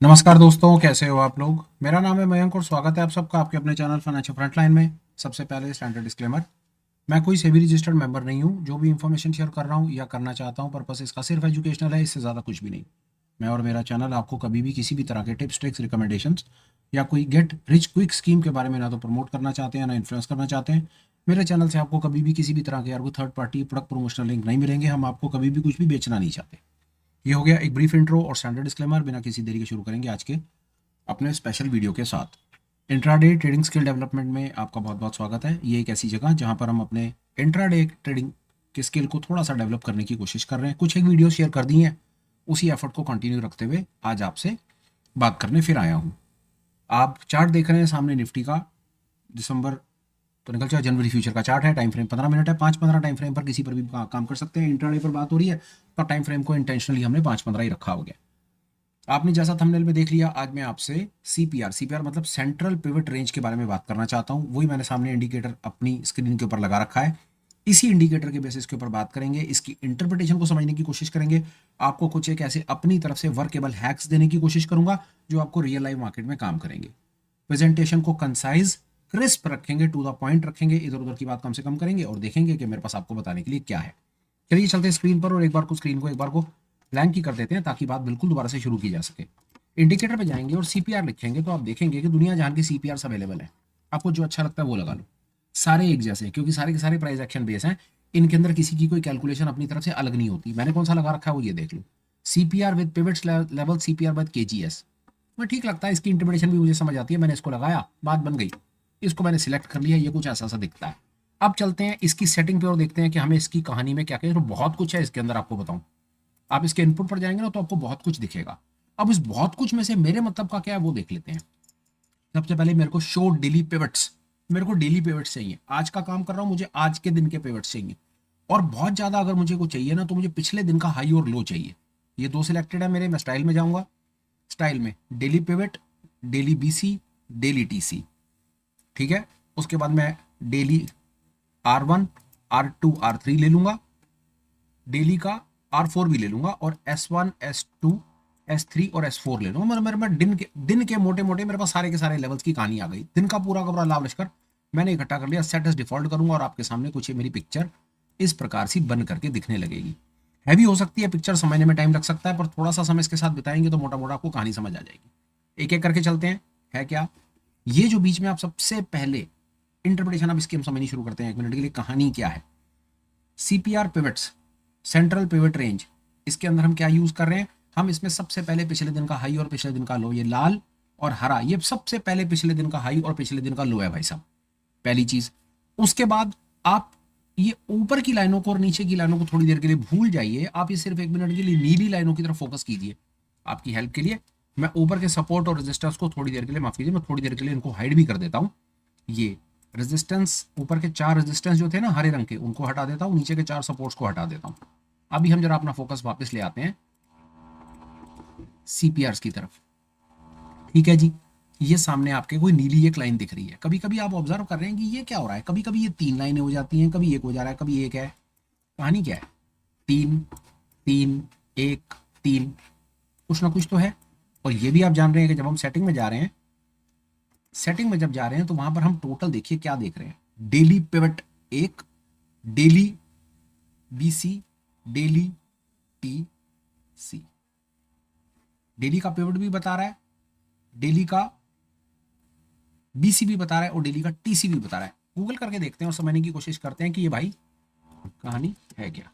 नमस्कार दोस्तों, कैसे हो आप लोग। मेरा नाम है मयंक और स्वागत है आप सबका आपके अपने चैनल फाइनेंशियल फ्रंटलाइन में। सबसे पहले स्टैंडर्ड डिस्क्लेमर, मैं कोई सेबी रजिस्टर्ड मेंबर नहीं हूं। जो भी इंफॉर्मेशन शेयर कर रहा हूं या करना चाहता हूं, पर्पस इसका सिर्फ एजुकेशनल है, इससे ज़्यादा कुछ भी नहीं। मैं और मेरा चैनल आपको कभी भी किसी भी तरह के टिप्स, ट्रिक्स, रिकमेंडेशंस या कोई गेट रिच क्विक स्कीम के बारे में ना तो प्रमोट करना चाहते हैं ना इन्फ्लुएंस करना चाहते हैं। मेरे चैनल से आपको कभी भी किसी भी तरह के यार third party product promotional link नहीं मिलेंगे। हम आपको कभी भी कुछ भी बेचना नहीं चाहते। ये हो गया एक ब्रीफ इंट्रो और स्टैंडर्ड डिस्क्लेमर। बिना किसी देरी के शुरू करेंगे आज के अपने स्पेशल वीडियो के साथ। इंट्राडे ट्रेडिंग स्किल डेवलपमेंट में आपका बहुत बहुत स्वागत है। ये एक ऐसी जगह जहां पर हम अपने इंट्राडे ट्रेडिंग के स्किल को थोड़ा सा डेवलप करने की कोशिश कर रहे हैं। कुछ एक वीडियो शेयर कर दी हैं, उसी एफर्ट को कंटिन्यू रखते हुए आज आपसे बात करने फिर आया हूँ। आप चार्ट देख रहे हैं सामने निफ्टी का। दिसंबर तो निकल चुका, जनवरी फ्यूचर का चार्ट है। टाइम फ्रेम 15 मिनट है। 5-15 टाइम फ्रेम पर किसी पर भी काम कर सकते हैं। इंट्राडे पर बात हो रही है तो टाइम फ्रेम को इंटेंशनली हमने 5-15 ही रखा हो गया। आपने जैसा थंबनेल में देख लिया, आज मैं आपसे सीपीआर मतलब सेंट्रल पिवट रेंज के बारे में बात करना चाहता हूं। वही मैंने सामने इंडिकेटर अपनी स्क्रीन के ऊपर लगा रखा है। इसी इंडिकेटर के बेसिस के ऊपर बात करेंगे, इसकी इंटरप्रिटेशन को समझने की कोशिश करेंगे। आपको कुछ एक ऐसे अपनी तरफ से वर्केबल हैक्स देने की कोशिश करूंगा जो आपको रियल लाइफ मार्केट में काम करेंगे। प्रेजेंटेशन को कंसाइज, क्रिस्प रखेंगे, टू द पॉइंट रखेंगे, इधर उधर की बात कम से कम करेंगे और देखेंगे कि मेरे पास आपको बताने के लिए क्या है। चलिए चलते हैं स्क्रीन पर और एक बार को ब्लैंक ही कर देते हैं ताकि बात बिल्कुल दोबारा से शुरू की जा सके। इंडिकेटर पे जाएंगे और सीपीआर लिखेंगे तो आप देखेंगे कि दुनिया जहां के सीपीआर अवेलेबल है। आपको जो अच्छा लगता है वो लगा लो। सारे एक जैसे, क्योंकि सारे के सारे प्राइस एक्शन बेस हैं। इनके अंदर किसी की कोई कैलकुलेशन अपनी तरफ से अलग नहीं होती। मैंने कौन सा लगा रखा है वो ये देख लो। CPR with pivots level, CPR with KGS. मैं ठीक लगता है, इसकी इंटरप्रिटेशन भी मुझे समझ आती है। मैंने इसको लगाया, बात बन गई। इसको मैंने सिलेक्ट कर लिया, ये कुछ ऐसा सा दिखता है। अब चलते हैं इसकी सेटिंग पे और देखते हैं कि हमें इसकी कहानी में क्या क्या। तो बहुत कुछ है इसके अंदर, आपको बताऊं। आप इसके इनपुट पर जाएंगे ना तो आपको बहुत कुछ दिखेगा। अब इस बहुत कुछ में से मेरे मतलब का क्या है वो देख लेते हैं। सबसे पहले मेरे को शो डेली पिवट्स। मेरे को डेली पिवट्स चाहिए। आज का काम कर रहा हूं, मुझे आज के दिन के पिवट्स चाहिए। और बहुत ज्यादा अगर मुझे को चाहिए ना तो मुझे पिछले दिन का हाई और लो चाहिए। ये दो सिलेक्टेड है मेरे। मैं स्टाइल में जाऊंगा। स्टाइल में daily pivot, daily BC, daily TC. ठीक है। उसके बाद मैं डेली R1, R2, R3 ले लूंगा। डेली का R4 भी ले लूंगा और S1, S2, S3 और S4 ले लूंगा। मेरे दिन के मोटे मोटे मेरे पास सारे के सारे लेवल्स की कहानी आ गई। दिन का पूरा का पूरा लाभ लश्कर मैंने इकट्ठा कर लिया। सेट एज डिफॉल्ट करूंगा और आपके सामने कुछ मेरी पिक्चर इस प्रकार सी बन करके दिखने लगेगी। हैवी हो सकती है पिक्चर, समझने में टाइम लग सकता है, पर थोड़ा सा समय इसके साथ बिताएंगे तो मोटा मोटा आपको कहानी समझ आ जाएगी। एक एक करके चलते हैं। है क्या ये जो बीच में आप सबसे पहले इंटरप्रिटेशन, अब इसकी हम समझनी शुरू करते हैं 1 मिनट के लिए। कहानी क्या है? CPR pivots, central pivot range. इसके अंदर हम क्या यूज कर रहे हैं? हम इसमें सबसे पहले पिछले दिन का हाई और पिछले दिन का लो, ये लाल और हरा, ये सबसे पहले पिछले दिन का हाई और पिछले दिन का लो है भाई साहब, पहली चीज। उसके बाद आप ये ऊपर की लाइनों को और नीचे की लाइनों को थोड़ी देर के लिए भूल जाइए। आप ये सिर्फ 1 मिनट के लिए नीली लाइनों की तरफ फोकस कीजिए। आपकी हेल्प के लिए मैं ऊपर के सपोर्ट और रेजिस्टेंस को थोड़ी देर के लिए, माफ कीजिए, मैं थोड़ी देर के लिए इनको हाइड भी कर देता हूं। ये रेजिस्टेंस, ऊपर के 4 रेजिस्टेंस जो थे ना हरे रंग के, उनको हटा देता हूं। नीचे के 4 सपोर्ट्स को हटा देता हूं। अभी हम जरा अपना फोकस वापस ले आते हैं सीपीआर की तरफ। ठीक है जी। ये सामने आपके कोई नीली एक लाइन दिख रही है। कभी कभी आप ऑब्जर्व कर रहे हैं कि ये क्या हो रहा है। कभी कभी ये 3 लाइनें हो जाती हैं, कभी एक हो जा रहा है, कभी एक है। कहानी क्या है? 3 3 1 3, कुछ ना कुछ तो है। और ये भी आप जान रहे हैं कि जब हम सेटिंग में जा रहे हैं, सेटिंग में जब जा रहे हैं तो वहां पर हम टोटल देखिए क्या देख रहे हैं। Daily pivot 1, daily BC, daily TC सी। डेली का पिवट भी बता रहा है, डेली का बीसी भी बता रहा है और डेली का टीसी भी बता रहा है। गूगल करके देखते हैं और समझने की कोशिश करते हैं कि ये भाई कहानी है क्या।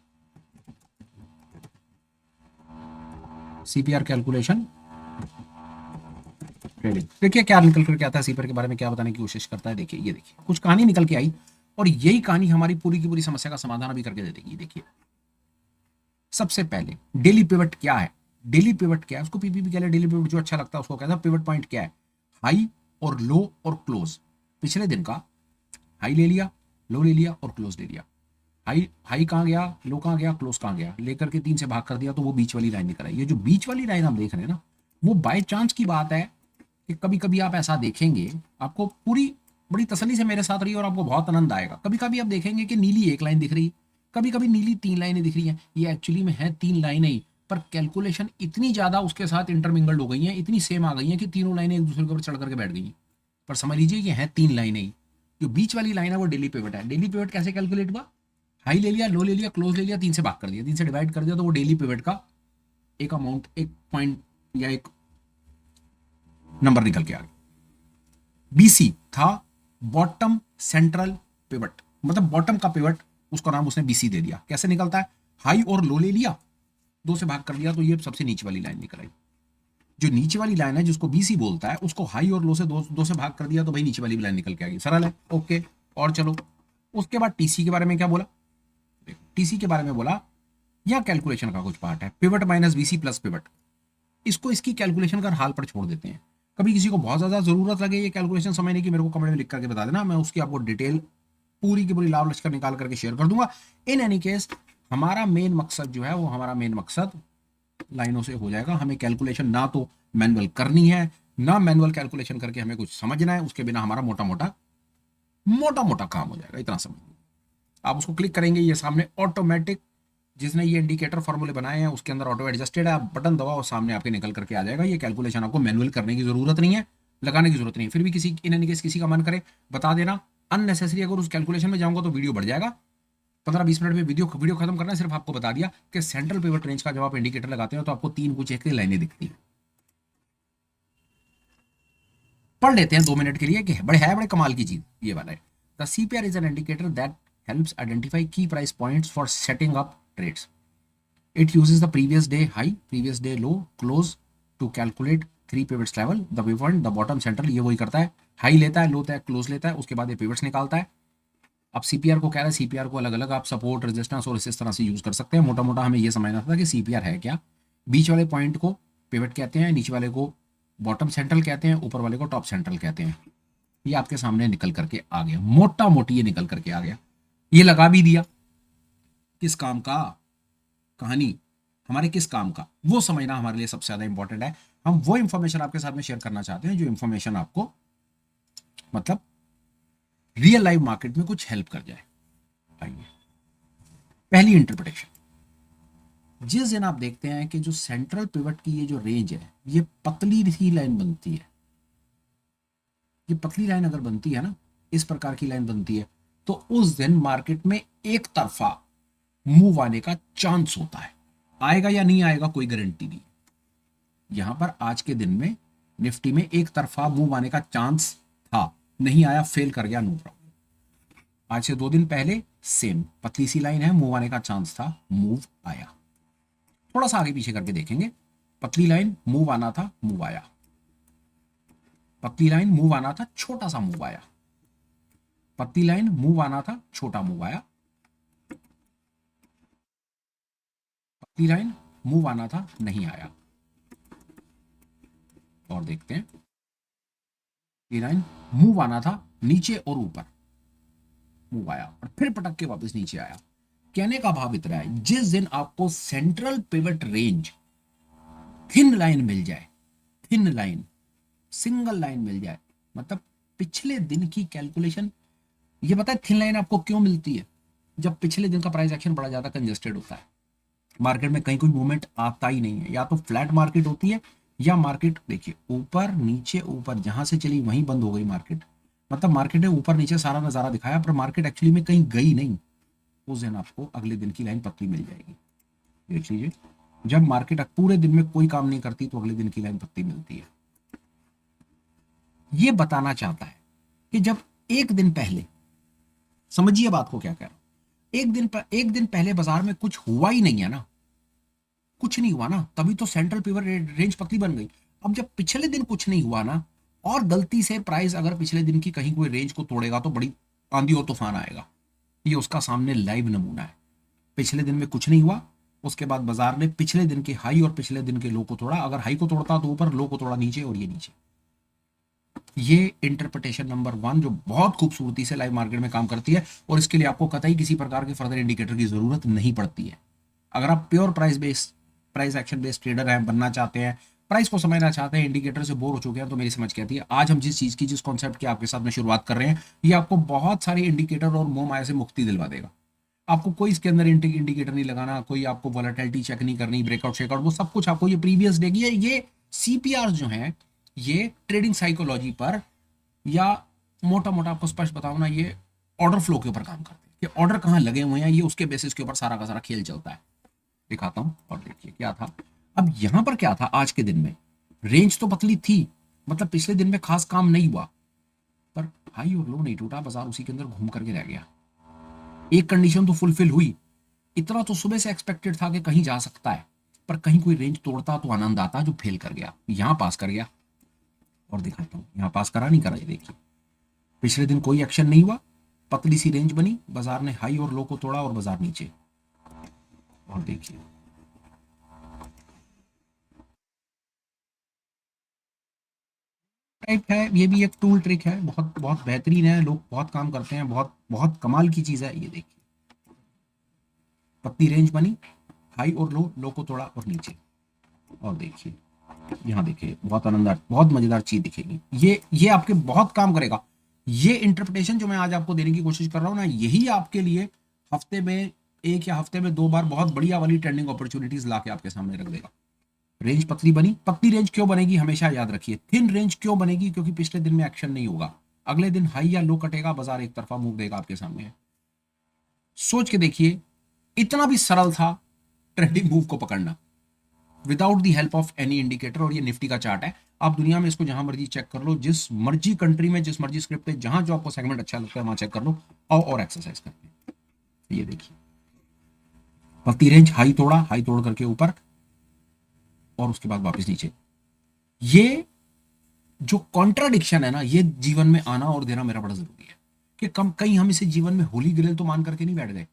सीपीआर कैलकुलेशन ट्रेडिंग, देखिए क्या निकल करके आता है। सीपीआर के बारे में क्या बताने की कोशिश करता है। देखिए, ये देखिए कुछ कहानी निकल के आई और यही कहानी हमारी पूरी की पूरी समस्या का समाधान अभी करके दे देगी। देखिए, सबसे पहले डेली पिवट क्या है? डेली पिवट क्या है उसको पीपीपी कह ले। डेली पिवट जो अच्छा लगता है उसको कहता है। पिवट पॉइंट क्या है? हाई और लो और क्लोज। पिछले दिन का हाई ले लिया, लो ले लिया और क्लोज ले लिया। हाई हाई कहाँ गया, लो कहाँ गया, क्लोज कहाँ गया, लेकर के 3 से भाग कर दिया तो वो बीच वाली लाइन निकल आई। ये जो बीच वाली लाइन हम देख रहे हैं ना, वो बाय चांस की बात है कि कभी कभी आप ऐसा देखेंगे, आपको पूरी बड़ी तसल्ली से मेरे साथ रही और आपको बहुत आनंद आएगा। कभी कभी आप देखेंगे कि नीली एक लाइन दिख रही, कभी कभी नीली 3 लाइनें दिख रही हैं। ये एक्चुअली में है 3 लाइनें ही। पर कैलकुलेशन इतनी ज़्यादा उसके साथ इंटरमिंगल्ड हो गई हैं, इतनी सेम आ गई हैं कि तीनों लाइनें एक दूसरे के ऊपर चढ़ करके बैठ गई हैं। पर समझ लीजिए कि हैं तीन लाइनें ही। जो बीच वाली लाइन है वो डेली पिवट है। डेली पिवट कैसे कैलकुलेट हुआ? हाई ले लिया, लो ले लिया, क्लोज ले लिया, 3 से भाग कर दिया, 3 से डिवाइड कर दिया, तो वो डेली पिवट का एक अमाउंट, एक पॉइंट या एक नंबर निकल के आ गया। बीसी था बॉटम सेंट्रल पिवट, मतलब बॉटम का पिवट, उसका नाम उसने बीसी दे दिया। कैसे निकलता है? हाई और लो ले लिया, 2 से भाग कर दिया, तो ये सबसे नीचे वाली लाइन निकल आई। जो नीचे वाली लाइन है जिसको बीसी बोलता है, उसको हाई और लो से दो से भाग कर दिया, तो भाई नीचे वाली लाइन निकल के आ गई। सरल है, ओके। और चलो, उसके बाद टीसी के बारे में क्या बोला? टीसी के बारे में बोला या कैलकुलेशन का कुछ पार्ट है, pivot minus BC plus pivot. इसको इसकी कैलकुलेशन कर हाल पर छोड़ देते हैं। कभी किसी को बहुत ज्यादा जरूरत लगे ये कैलकुलेशन समझने की, मेरे को कमेंट में लिख करके बता देना, मैं उसकी आपको डिटेल पूरी की पूरी लाभ लश्कर निकाल करके शेयर कर दूंगा। इन एनी केस हमारा मेन मकसद जो है वो हमारा मेन मकसद लाइनों से हो जाएगा। हमें कैलकुलेशन ना तो मैनुअल करनी है, ना मैनुअल कैलकुलेशन करके हमें कुछ समझना है, उसके बिना हमारा मोटा मोटा काम हो जाएगा। इतना समझ आप उसको क्लिक करेंगे, ये सामने ऑटोमेटिक, जिसने ये इंडिकेटर फॉर्मूले बनाए हैं उसके अंदर ऑटो एडजस्टेड है। आप बटन दबाओ, सामने आपके निकल करके आ जाएगा। ये कैलकुलेशन आपको मैनुअल करने की जरूरत नहीं है, लगाने की जरूरत नहीं है। फिर भी किसी इन एनी केस किसी का मन करे बता देना। अननेसेसरी अगर उस कैलकुलेशन में जाऊंगा तो वीडियो बढ़ जाएगा। 15-20 मिनट में वीडियो खत्म करना है। सिर्फ आपको बता दिया कि सेंट्रल पिवट रेंज का जब आप इंडिकेटर लगाते हो तो आपको 3 कुछ एक लाइनें दिखती हैं। पढ़ लेते हैं 2 मिनट के लिए कि बड़े कमाल की चीज ये वाला है। The CPR is an indicator that helps identify key price points for setting up trades. It uses the previous day high, previous day low, close to calculate 3 pivots level. The pivot, the bottom, central, ये वही करता है। High लेता है, लो लेता है, close लेता है, उसके बाद ये पिवट्स निकालता है। अब सीपीआर को कह रहा है, सीपीआर को अलग अलग आप सपोर्ट, रेजिस्टेंस और इस तरह से यूज कर सकते हैं। मोटा मोटा हमें ये समझना था कि सीपीआर है क्या। बीच वाले पॉइंट को पिवट कहते हैं, नीचे वाले को बॉटम सेंट्रल कहते हैं, ऊपर वाले को टॉप सेंट्रल कहते हैं। ये आपके सामने निकल करके आ गया, मोटा मोटी ये निकल करके आ गया। ये लगा भी दिया, किस काम का? कहानी हमारे किस काम का वो समझना हमारे लिए सबसे ज्यादा इंपॉर्टेंट है। हम वो इंफॉर्मेशन आपके साथ में शेयर करना चाहते हैं जो इंफॉर्मेशन आपको मतलब रियल लाइफ मार्केट में कुछ हेल्प कर जाए। आइए, पहली इंटरप्रिटेशन। जिस दिन आप देखते हैं कि जो सेंट्रल पिवट की ये जो रेंज है, ये पतली सी लाइन बनती है, ये पतली लाइन अगर बनती है ना, इस प्रकार की लाइन बनती है, तो उस दिन मार्केट में एक तरफा मूव आने का चांस होता है। आएगा या नहीं आएगा कोई गारंटी नहीं। यहां पर आज के दिन में निफ्टी में एक तरफा मूव आने का चांस था, नहीं आया, फेल कर गया, नो प्रॉब्लम। आज से 2 दिन पहले सेम पतली सी लाइन है, मूव आने का चांस था, मूव आया। थोड़ा सा आगे पीछे करके देखेंगे, पतली लाइन मूव आना था, मूव आया। पतली लाइन मूव आना था, छोटा सा मूव आया। पतली लाइन मूव आना था, छोटा मूव आया। पतली लाइन मूव आना था, नहीं आया। और देखते हैं, पतली लाइन मूव आना था नीचे और ऊपर, मूव आया और फिर पटक के वापस नीचे आया। कहने का भाव इतना है, जिस दिन आपको central pivot range thin line मिल जाए, थिन लाइन, सिंगल लाइन मिल जाए, मतलब पिछले दिन की कैलकुलेशन, ये पता है थिन लाइन आपको क्यों मिलती है? जब पिछले दिन का प्राइस एक्शन बड़ा ज्यादा कंजेस्टेड होता है, मार्केट में कहीं कोई मूवमेंट आता ही नहीं है, या तो फ्लैट मार्केट होती है या मार्केट देखिए ऊपर नीचे, ऊपर जहां से चली वहीं बंद हो गई मार्केट। मतलब मार्केट ने ऊपर नीचे सारा नजारा दिखाया पर मार्केट एक्चुअली में कहीं गई नहीं। उस दिन आपको अगले दिन की लाइन पतली मिल जाएगी। देख लीजिए, जब मार्केट पूरे दिन में कोई काम नहीं करती तो अगले दिन की लाइन पतली मिलती है। ये बताना चाहता है कि जब एक दिन पहले, समझिए बात को क्या कह रहा हूं, एक दिन पहले बाजार में कुछ हुआ ही नहीं है ना, कुछ नहीं हुआ ना, तभी तो सेंट्रल पिवट रेंज पतली बन गई। अब जब पिछले दिन कुछ नहीं हुआ ना, और गलती से प्राइस अगर पिछले दिन की कहीं कोई रेंज को तोड़ेगा तो बड़ी आंधी और तूफान आएगा। ये उसका सामने लाइव नमूना है। पिछले दिन में कुछ नहीं हुआ, उसके बाद बाजार ने पिछले दिन के हाई और पिछले दिन के लो को तोड़ा। अगर हाई को तोड़ता तो ऊपर, लो को तोड़ा नीचे, और ये नीचे। ये इंटरप्रिटेशन नंबर 1 जो बहुत खूबसूरती से लाइव मार्केट में काम करती है, और इसके लिए आपको कतई किसी प्रकार के फर्दर इंडिकेटर की जरूरत नहीं पड़ती है। अगर आप pure price action based trader हैं, बनना चाहते हैं, प्राइस को समझना चाहते हैं, इंडिकेटर से बोर हो चुके हैं, तो मेरी समझ कहती है आज हम जिस चीज की, जिस कॉन्सेप्ट की आपके साथ में शुरुआत कर रहे हैं, ये आपको बहुत सारे इंडिकेटर और मोह माया से मुक्ति दिलवा देगा। आपको कोई इसके अंदर इंडिकेटर नहीं लगाना, कोई आपको वॉलेटिलिटी चेक नहीं करनी, ब्रेकआउट शेकआउट, वो सब कुछ आपको ये प्रीवियस डे की है। ये सीपीआर जो है ये ट्रेडिंग साइकोलॉजी पर, या मोटा मोटा आपको स्पष्ट बताऊं ना, ये ऑर्डर फ्लो के ऊपर काम करते हैं कि ऑर्डर कहाँ लगे हुए हैं, ये उसके बेसिस के ऊपर सारा का सारा खेल चलता है। दिखाता हूं और देखिए क्या था। अब यहां पर क्या था, आज के दिन में रेंज तो पतली थी, मतलब पिछले दिन में खास काम नहीं हुआ, पर हाई और लो नहीं टूटा, बाजार उसी के अंदर घूम करके रह गया। एक कंडीशन तो फुलफिल हुई, इतना तो सुबह से एक्सपेक्टेड था कि कहीं जा सकता है, पर कहीं कोई रेंज तोड़ता तो आनंद आता, जो फेल कर गया, यहां पास कर गया। और दिखाता हूं यहां पास करा नहीं करा, ये देखिए पिछले दिन कोई एक्शन नहीं हुआ, पतली सी रेंज बनी, बाजार ने हाई और लो को तोड़ा और बाजार नीचे। और देखिए टाइप है, ये भी एक टूल ट्रिक है, बहुत बहुत बेहतरीन है, लोग बहुत काम करते हैं, बहुत बहुत कमाल की चीज है। ये देखिए पतली रेंज बनी, हाई और लो, लो को तोड़ा और नीचे। और देखिए यहाँ देखिए बहुत आनंददार, बहुत मजेदार चीज दिखेगी, ये आपके बहुत काम करेगा। ये इंटरप्रिटेशन जो मैं आज आपको देने की कोशिश कर रहा हूं ना, यही आपके लिए हफ्ते में एक या हफ्ते में 2 बार बहुत बढ़िया वाली ट्रेंडिंग अपॉर्चुनिटीज लाके आपके सामने रख देगा। रेंज पतली बनी, पतली रेंज क्यों बनेगी हमेशा याद रखिए। थिन रेंज क्यों बनेगी, क्योंकि पिछले दिन में एक्शन नहीं होगा, अगले दिन हाई या लो कटेगा, बाजार एक तरफा मूव देगा आपके सामने। सोच के देखिए, इतना भी सरल था ट्रेंडिंग मूव को पकड़ना without the help of any indicator. और ये निफ्टी का चार्ट है, आप दुनिया में इसको जहां मर्जी चेक कर लो, जिस मर्जी कंट्री में, जिस मर्जी स्क्रिप्ट पे, जहां जो आपको सेगमेंट अच्छा लगता है वहां चेक कर लो, और एक्सरसाइज करते हैं। ये देखिए पतली रेंज, हाई तोड़ा, हाई तोड़ करके ऊपर, और उसके बाद वापस नीचे। ये जो कॉन्ट्राडिक्शन है ना, ये जीवन में आना और देना मेरा बड़ा जरूरी है, कि कम कहीं हम इसे जीवन में होली ग्रेल तो मान करके नहीं बैठ गए।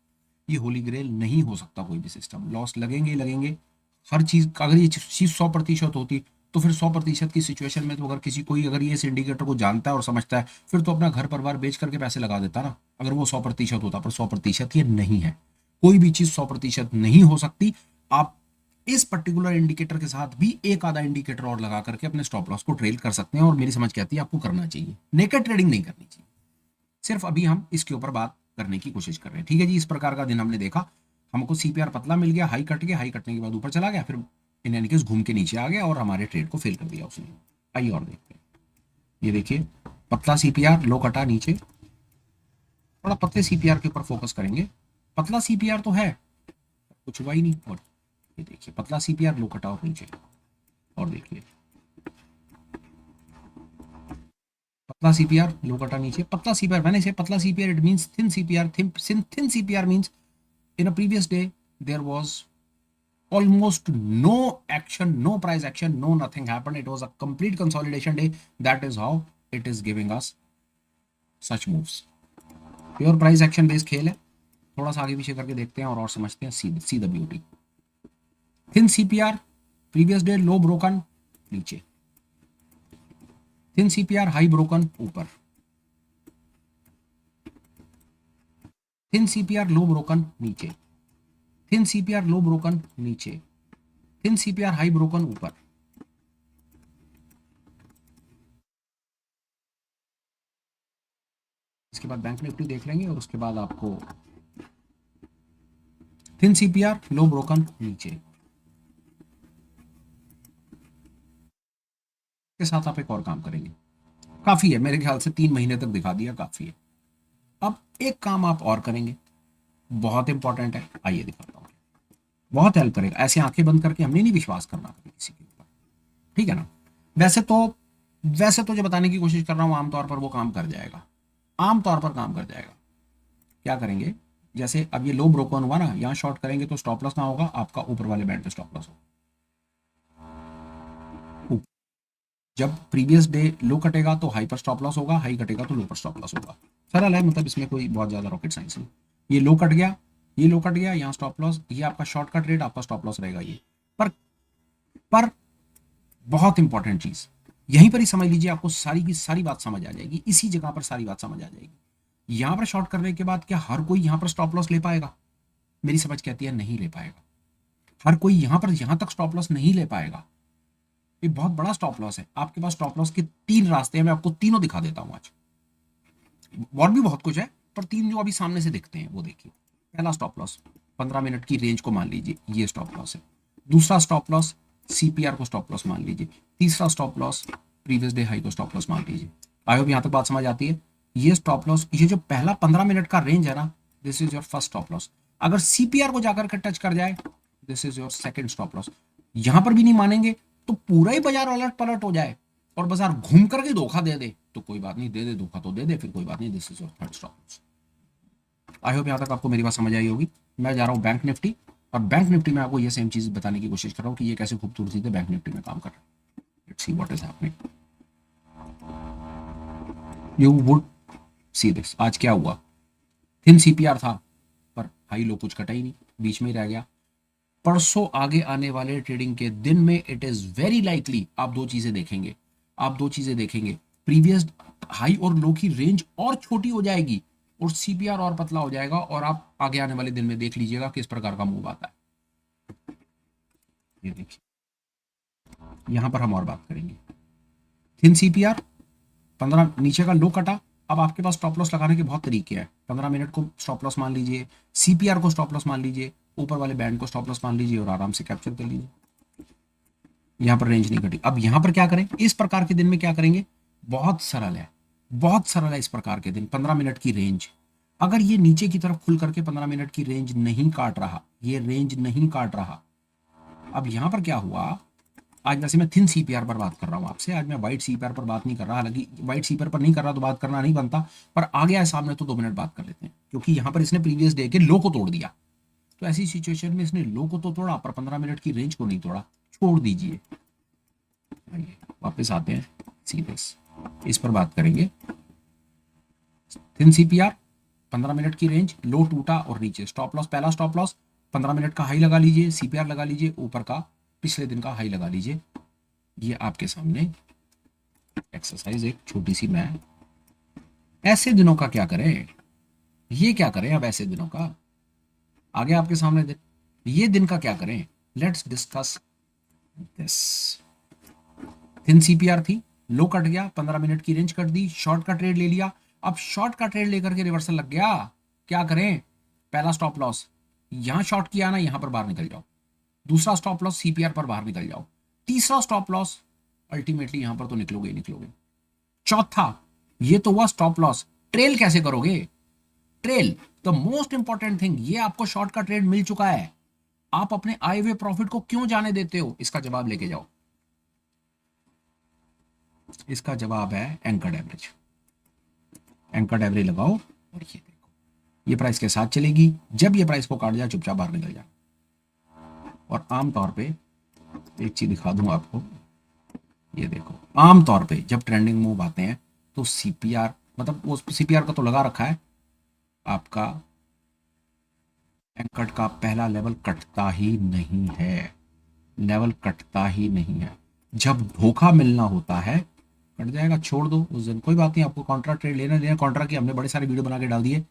ये होली ग्रेल नहीं हो सकता कोई भी सिस्टम, लॉस लगेंगे ही लगेंगे हर चीज। अगर ये चीज 100% होती तो फिर 100% की सिचुएशन में, तो अगर किसी कोई अगर ये इस इंडिकेटर को जानता है और समझता है, फिर तो अपना घर परिवार बेच करके पैसे लगा देता ना, अगर वो 100% होता। पर 100% ये नहीं है, कोई भी चीज 100% नहीं हो सकती। आप इस पर्टिकुलर इंडिकेटर के साथ भी एक आधा इंडिकेटर और लगा करके अपने स्टॉप लॉस को ट्रेल कर सकते हैं, और मेरी समझ कहती है आपको करना चाहिए, नेकेड ट्रेडिंग नहीं करनी चाहिए। सिर्फ अभी हम इसके ऊपर बात करने की कोशिश कर रहे हैं, ठीक है जी। इस प्रकार का दिन हमने देखा, हमको सीपीआर पतला मिल गया, हाई कट गया, हाई कटने के बाद ऊपर चला गया, फिर इन यानी कि घूम के नीचे आ गया और हमारे ट्रेड को फेल कर दिया उसने। आइए और देखते हैं। ये देखिए पतला सीपीआर, लो कटा नीचे, थोड़ा पतले सीपीआर के ऊपर फोकस करेंगे। पतला सीपीआर तो है, कुछ हुआ ही नहीं। और ये देखिए पतला सीपीआर, लो कटा और नीचे। और देखिए पतला सीपीआर, लो कटा नीचे, पतला सीपीआर। मैंने इसे पतला CPR, it means thin CPR. Thin CPR means in a previous day there was almost no action, no price action, no nothing happened. It was a complete consolidation day. That is how it is giving us such moves. Pure price action based खेल है। थोड़ा सा आगे पीछे करके देखते हैं और समझते हैं, see the beauty. Thin CPR, previous day low broken नीचे, थिन सीपीआर, हाई ब्रोकन ऊपर, थिन सीपीआर, लो ब्रोकन नीचे, थिन सीपीआर, लो ब्रोकन नीचे, थिन सीपीआर, हाई ब्रोकन ऊपर। इसके बाद बैंक निफ्टी देख लेंगे और उसके बाद आपको थिन सीपीआर, लो ब्रोकन नीचे के साथ आप एक और काम करेंगे। काफी है मेरे ख्याल से, 3 महीने तक दिखा दिया, काफी है। अब एक काम आप और करेंगे, बहुत इंपॉर्टेंट है, आइए दिखाता हूं। बहुत हेल्प करेगा, ऐसे आंखें बंद करके हमने नहीं विश्वास करना कभी किसी के ऊपर, ठीक है ना। वैसे तो जो बताने की कोशिश कर रहा हूं, आमतौर पर वो काम कर जाएगा, आमतौर पर काम कर जाएगा। क्या करेंगे, जैसे अब ये लो ब्रोकन हुआ ना, यहां शॉर्ट करेंगे तो स्टॉप लॉस ना होगा आपका, ऊपर वाले बैंड पे स्टॉप लॉस होगा। जब प्रीवियस डे लो कटेगा तो हाई पर स्टॉप लॉस होगा, हाई कटेगा तो लो पर स्टॉप लॉस होगा। सरल है, मतलब इसमें कोई बहुत ज्यादा रॉकेट साइंस नहीं। ये लो कट गया, ये लो कट गया, यहाँ स्टॉप लॉस, ये आपका शॉर्टकट रेट, आपका स्टॉप लॉस रहेगा ये। पर बहुत इंपॉर्टेंट चीज यहीं पर ही समझ लीजिए, आपको सारी की सारी बात समझ आ जाएगी, इसी जगह पर सारी बात समझ आ जाएगी। यहां पर शॉर्ट करने के बाद क्या हर कोई यहां पर स्टॉप लॉस ले पाएगा? मेरी समझ कहती है नहीं ले पाएगा। हर कोई यहां पर यहां तक स्टॉप लॉस नहीं ले पाएगा। ये बहुत बड़ा स्टॉप लॉस है, आपके पास स्टॉप लॉस के 3 रास्ते हैं, मैं आपको तीनों दिखा देता हूं आज। और भी बहुत कुछ है, पर 3 जो अभी सामने से दिखते हैं वो देखिए। पहला स्टॉप लॉस 15 मिनट की रेंज को मान लीजिए, ये स्टॉप लॉस है। दूसरा स्टॉप लॉस सीपीआर को स्टॉप लॉस मान लीजिए। तीसरा stop loss previous day high को स्टॉप लॉस मान लीजिए। आई होप यहां तक बात समझ आती है। ये स्टॉप लॉस, ये जो पहला 15 मिनट का रेंज है ना, this is your first stop loss. अगर सीपीआर को जाकर के टच कर जाए, this is your second stop loss. यहां पर भी नहीं मानेंगे तो पूरा ही बाजार अलट पलट हो जाए और बाजार घूम करके धोखा दे दे तो कोई बात नहीं, दे दे धोखा तो दे दे, फिर कोई बात नहीं, this is your third stop loss. I hope यहां तक आपको मेरी बात समझ आई होगी। मैं जा रहा हूं बैंक निफ्टी, और बैंक निफ्टी में आपको ये सेम चीज बताने की कोशिश कर रहा हूं कि ये कैसे खूबसूरती से बैंक निफ्टी में काम कर रहा है। Let's see what is happening. You would see this. आज क्या हुआ, थिन सीपीआर था पर हाई लो कुछ कटा ही नहीं, बीच में ही रह गया। परसों आगे आने वाले ट्रेडिंग के दिन में इट इज वेरी लाइकली आप दो चीजें देखेंगे, प्रीवियस हाई और लो की रेंज और छोटी हो जाएगी और सीपीआर और पतला हो जाएगा, और आप आगे आने वाले दिन में देख लीजिएगा किस प्रकार का मूव आता है। ये देखिए, यहां पर हम और बात करेंगे। थिन सीपीआर 15 नीचे का लो कटा, अब आपके पास स्टॉप लॉस लगाने के बहुत तरीके हैं। 15 मिनट को स्टॉप लॉस मान लीजिए, सीपीआर को स्टॉप लॉस मान लीजिए, ऊपर वाले बैंड को स्टॉप लॉस मान लीजिए और आराम से कैप्चर कर लीजिए। यहां पर रेंज नहीं घटी। अब यहां पर क्या करें, इस प्रकार के दिन में क्या करेंगे, बहुत सरल है, बहुत सरल है। इस प्रकार के दिन 15 मिनट की रेंज, अगर ये नीचे की तरफ खुल करके 15 मिनट की रेंज नहीं काट रहा, ये रेंज नहीं काट रहा, अब यहां पर क्या हुआ, आज वैसे मैं थिन सीपीआर पर बात कर रहा हूं आपसे, आज मैं वाइट सीपीआर पर बात नहीं कर रहा। हालांकि वाइट सीपीआर पर नहीं कर रहा तो बात करना नहीं बनता, पर आ गया है सामने तो 2 मिनट बात कर लेते हैं, क्योंकि यहां पर इसने प्रीवियस डे के लो को तोड़ दिया। तो ऐसी सिचुएशन में इसने लो को तो तोड़ा पर 15 मिनट की रेंज को नहीं तोड़ा, छोड़ दीजिए। आइए वापस आते हैं सीधे इस पर बात करेंगे। थिन सीपीआर 15 मिनट की रेंज, लो टूटा और नीचे स्टॉप लॉस, पहला स्टॉप लॉस 15 मिनट का हाई लगा लीजिए, सीपीआर लगा लीजिए, ऊपर का पिछले दिन का हाई लगा लीजिए। ये आपके सामने एक्सरसाइज एक छोटी सी। मैं ऐसे दिनों का क्या करें, ये क्या करें अब ऐसे दिनों का, आगे आपके सामने दिन, ये दिन का क्या करें, let's discuss this. Thin CPR थी, लो कट गया, 15 मिनट की रेंज कट दी, शॉर्ट का ट्रेड ले लिया। अब शॉर्ट का ट्रेड लेकर के रिवर्सल लग गया, क्या करें, पहला स्टॉप लॉस यहां शॉर्ट किया ना, यहां पर बाहर निकल जाओ। दूसरा स्टॉप लॉस सीपीआर पर बाहर निकल जाओ। तीसरा स्टॉप लॉस अल्टीमेटली यहां पर तो निकलोगे ही निकलोगे। चौथा, ये तो हुआ स्टॉप लॉस, ट्रेल कैसे करोगे, trail the most important thing. ये आपको शॉर्ट का ट्रेड मिल चुका है, आप अपने आए हुए प्रॉफिट को क्यों जाने देते हो, इसका जवाब लेके जाओ। इसका जवाब है एंकर्ड एवरेज। एंकर्ड एवरेज लगाओ और ये देखो, ये प्राइस के साथ चलेगी, जब ये प्राइस को काट जाए चुपचाप बाहर निकल जाए। और आमतौर पे एक चीज दिखा दूं आपको, ये देखो, आमतौर पे जब ट्रेंडिंग मूव आते हैं तो सीपीआर, मतलब वो सीपीआर का तो लगा रखा है, आपका एंकर्ड का पहला लेवल कटता ही नहीं है, लेवल कटता ही नहीं है। जब धोखा मिलना होता है कट जाएगा, छोड़ दो उस दिन, कोई बात नहीं। आपको कॉन्ट्रा ट्रेड लेना कॉन्ट्रा की हमने बड़े सारे वीडियो बना के डाल दिए।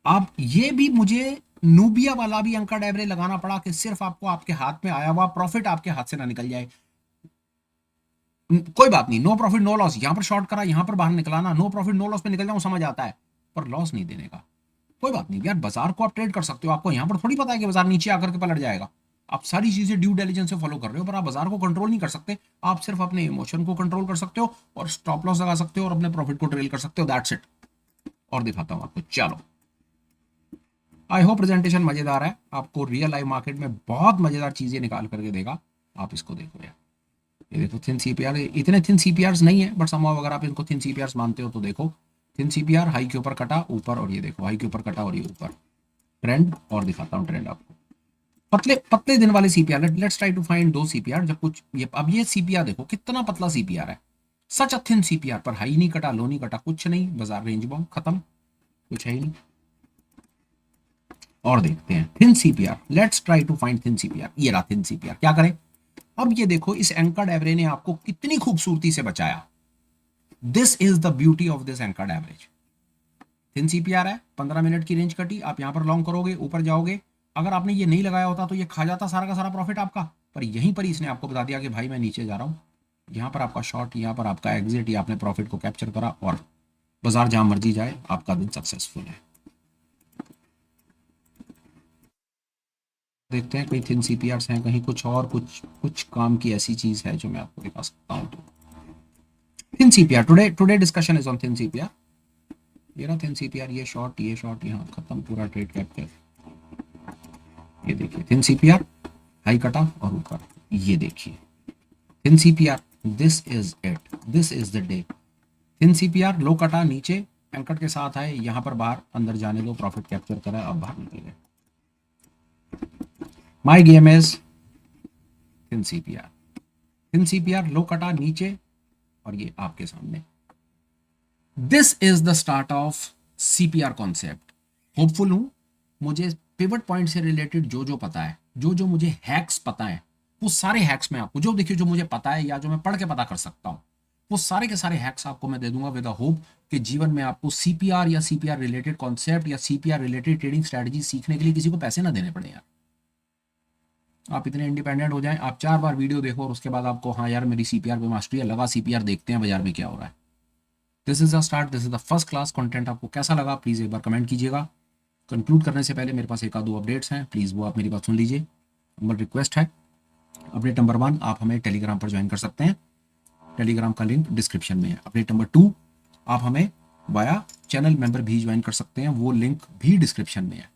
आप ये भी, मुझे नूबिया वाला भी एंकर्ड एवरेज लगाना पड़ा कि सिर्फ आपको आपके हाथ में आया हुआ प्रॉफिट आपके हाथ से ना निकल जाए। कोई बात नहीं, नो प्रॉफिट नो लॉस, यहां पर शॉर्ट करा, यहां पर बाहर निकलाना, नो प्रॉफिट नो लॉस पे निकल जाऊं समझ आता है, पर लॉस नहीं देने का। कोई बात नहीं यार, बाजार को आप ट्रेड कर सकते हो, आपको यहां पर थोड़ी पता है कि बाजार नीचे आकर के पलट जाएगा। आप सारी चीजें ड्यू डिलिजेंस से फॉलो कर रहे हो, पर आप बाजार को कंट्रोल नहीं कर सकते। आप सिर्फ अपने इमोशन को कंट्रोल कर सकते हो और स्टॉप लॉस लगा सकते हो और अपने प्रॉफिट को ट्रेल कर सकते हो, दैट्स इट। और दिखाता हूं आपको, चलो। आई होप प्रेजेंटेशन मजेदार है, आपको रियल लाइफ मार्केट में बहुत मजेदार चीजें निकाल करके देगा। आप इसको देखो यार, ये देखो थिन सीपीआर, इतने थिन सीपीआर नहीं है बट समहाउ अगर आप इनको थिन सीपीआर मानते हो तो देखो, थिन सीपीआर हाई के ऊपर कटा ऊपर, और ये देखो हाई के ऊपर कटा और ये ऊपर ट्रेंड। और दिखाता हूं ट्रेंड आपको, पतले पतले दिन वाले CPR. Let's try to find दो सीपीआर जब कुछ, ये अब ये सीपीआर देखो कितना पतला सीपीआर है, सच अ थिन सीपीआर, पर हाई नहीं कटा लो नहीं कटा, कुछ नहीं, बाजार रेंज बाउंड, खत्म, कुछ है ही नहीं। और देखते हैं thin CPR, let's try to find thin CPR. ये रहा थिन सीपीआर, क्या करें, अब ये देखो इस एंकर्ड एवरेज ने आपको कितनी खूबसूरती से बचाया। This is the beauty of this anchored average. Thin CPR है, 15 मिनट की रेंज कटी, आप यहां पर लॉन्ग करोगे, ऊपर जाओगे। अगर आपने ये नहीं लगाया होता तो ये खा जाता सारा का सारा प्रॉफिट आपका, पर यहीं पर इसने आपको बता दिया कि भाई मैं नीचे जा रहा हूं, यहां पर आपका शॉर्ट, यहां पर आपका एग्जिट, या आपने प्रॉफिट को कैप्चर करा और बाजार जहां मर्जी जाए आपका दिन सक्सेसफुल है। देखते हैं कहीं थिन सीपीआर हैं, कहीं कुछ और कुछ काम की ऐसी चीज है जो मैं आपको दिखा सकता हूँ। तो thin CPR, today discussion is on thin CPR. ये रहा थिन सीपीआर, ये शॉर्ट यहाँ खत्म, पूरा ट्रेड कैप्चर। ये देखिए थिन सीपीआर, हाई कटा और ऊपर, ये देखिए thin CPR, this is it, this is the day. Thin CPR, लो कटा नीचे, एंकर के साथ आए, यहां पर बाहर अंदर जाने दो, प्रॉफिट कैप्चर करा, अब बाहर निकल गए। My game is thin CPR, thin CPR, लो कटा नीचे, और ये आपके सामने। This is the start of CPR concept. Hopeful हूं, मुझे पिवट पॉइंट से रिलेटेड जो जो पता है, जो जो मुझे हैक्स पता है, वो सारे हैक्स मैं आपको, जो देखिए जो मुझे पता है या जो मैं पढ़ के पता कर सकता हूं, वो सारे के सारे हैक्स आपको मैं दे दूंगा विद अ होप कि जीवन में आपको सीपीआर या सीपीआर रिलेटेड कॉन्सेप्ट या सीपीआर रिलेटेड ट्रेडिंग स्ट्रेटजी सीखने के लिए किसी को पैसे ना देने पड़े यार। आप इतने इंडिपेंडेंट हो जाएं, आप 4 बार वीडियो देखो और उसके बाद आपको हाँ यार मेरी सीपीआर पे मास्टरी है, लगा सीपीआर, देखते हैं बाजार में क्या हो रहा है। This is the start, this is the first class content. आपको कैसा लगा प्लीज एक बार कमेंट कीजिएगा। कंक्लूड करने से पहले मेरे पास एक आध दो अपडेट्स हैं, प्लीज वो आप मेरी बात सुन लीजिए। नंबर रिक्वेस्ट है, अपडेट नंबर 1, आप हमें टेलीग्राम पर ज्वाइन कर सकते हैं, टेलीग्राम का लिंक डिस्क्रिप्शन में है। अपडेट नंबर 2, आप हमें वाया चैनल मेंबर भी ज्वाइन कर सकते हैं, वो लिंक भी डिस्क्रिप्शन में है।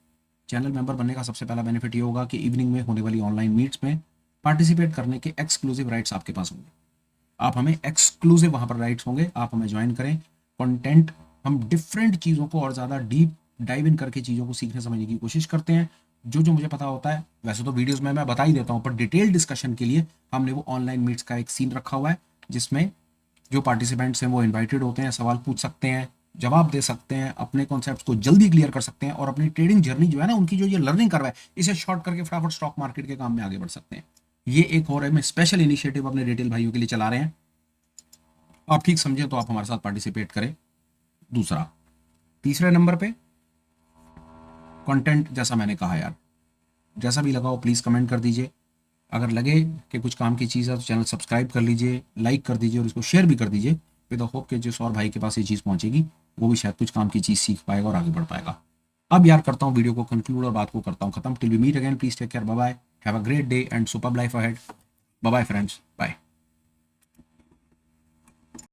चैनल मेंबर बनने का सबसे पहला बेनिफिट ये होगा कि इवनिंग में होने वाली ऑनलाइन मीट्स में पार्टिसिपेट करने के एक्सक्लूसिव राइट्स आपके पास होंगे। आप हमें एक्सक्लूसिव वहां पर राइट्स होंगे, आप हमें ज्वाइन करें। कंटेंट, हम डिफरेंट चीज़ों को और ज़्यादा डीप डाइव इन करके चीज़ों को सीखने समझने की कोशिश करते हैं। जो जो मुझे पता होता है, वैसे तो वीडियोस में मैं बता ही देता हूँ, पर डिटेल डिस्कशन के लिए हमने वो ऑनलाइन मीट्स का एक सीन रखा हुआ है, जिसमें जो पार्टिसिपेंट्स हैं वो इन्वाइटेड होते हैं, सवाल पूछ सकते हैं, जवाब दे सकते हैं, अपने कॉन्सेप्ट्स को जल्दी क्लियर कर सकते हैं और अपनी ट्रेडिंग जर्नी जो है ना, उनकी जो ये लर्निंग कर रहा है, इसे शॉर्ट करके फटाफट स्टॉक मार्केट के काम में आगे बढ़ सकते हैं। ये एक और है, स्पेशल इनिशिएटिव अपने रिटेल भाइयों के लिए चला रहे हैं। आप ठीक समझें तो आप हमारे साथ पार्टिसिपेट करें। दूसरा, तीसरे नंबर पे कंटेंट, जैसा मैंने कहा यार, जैसा भी लगा हो प्लीज़ कमेंट कर दीजिए। अगर लगे कि कुछ काम की चीज़ है तो चैनल सब्सक्राइब कर लीजिए, लाइक कर दीजिए और इसको शेयर भी कर दीजिए विद द होप कि जिस और भाई के पास ये चीज़ पहुंचेगी वो भी शायद कुछ काम की चीज़ सीख पाएगा और आगे बढ़ पाएगा। अब यार करता हूँ वीडियो को कंक्लूड और बात को करता हूँ खत्म। Till we meet again, please take care, bye bye, have a great day and superb life ahead. Bye bye friends, bye.